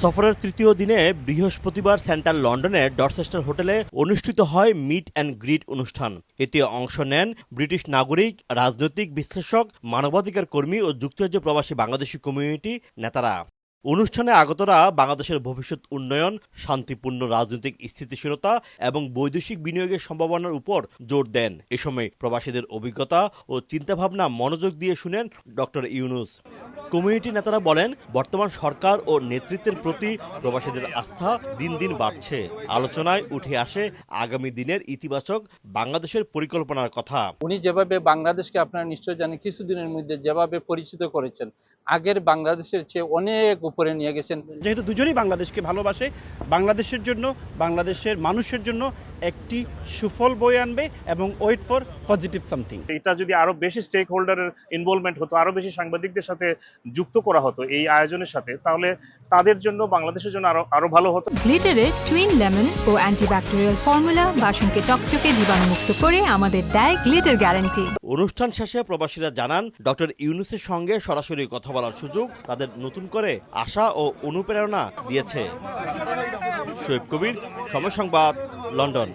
সফরের তৃতীয় দিনে বৃহস্পতিবার সেন্ট্রাল লন্ডনের ডরচেস্টার হোটেলে অনুষ্ঠিত হয় মিট অ্যান্ড গ্রিট অনুষ্ঠান। এতে অংশ নেন ব্রিটিশ নাগরিক, রাজনৈতিক বিশ্লেষক, মানবাধিকার কর্মী ও যুক্তরাজ্য প্রবাসী বাংলাদেশি কমিউনিটি নেতারা। অনুষ্ঠানে আগতরা বাংলাদেশের ভবিষ্যৎ উন্নয়ন, শান্তিপূর্ণ রাজনৈতিক স্থিতিশীলতা এবং বৈদেশিক বিনিয়োগের সম্ভাবনার উপর জোর দেন। এ সময় প্রবাসীদের অভিজ্ঞতা ও চিন্তাভাবনা মনোযোগ দিয়ে শুনেন ডক্টর ইউনূস। কমিউনিটি নেতারা বলেন, বর্তমান সরকার ও নেতৃত্বের প্রতি প্রবাসীদের আস্থা দিন দিন বাড়ছে। আলোচনায় উঠে আসে আগামী দিনের ইতিবাচক বাংলাদেশের পরিকল্পনার কথা। উনি যেভাবে বাংলাদেশকে, আপনারা নিশ্চয় জানেন, কিছুদিনের মধ্যে যেভাবে পরিচিত করেছেন, আগের বাংলাদেশের চেয়ে অনেক উপরে নিয়ে গেছেন। যেহেতু দুজনেই বাংলাদেশকে ভালোবাসে, বাংলাদেশের জন্য, বাংলাদেশের মানুষের জন্য একটি সুফল বয়ে আনবে এবং ওয়েট ফর পজিটিভ সামথিং। এটা যদি আরো বেশি স্টেক হোল্ডারের ইনভলভমেন্ট হতো, আরো বেশি সাংবাদিকদের সাথে যুক্ত করা হতো এই আয়োজনের সাথে, তাহলে তাদের জন্য, বাংলাদেশের জন্য আরো ভালো হতো। গ্লিটারের টুইন লেমন ও অ্যান্টিব্যাকটেরিয়াল ফর্মুলা বাসনকে চকচকে জীবাণুমুক্ত করে আমাদের দেয় গ্লিটার গ্যারান্টি। অনুষ্ঠান শেষে প্রবাসীরা জানান, ডক্টর ইউনূসের সঙ্গে সরাসরি কথা বলার সুযোগ তাদের নতুন করে আশা ও অনুপ্রেরণা দিয়েছে। শোয়েব কবির, সময় সংবাদ, লন্ডন।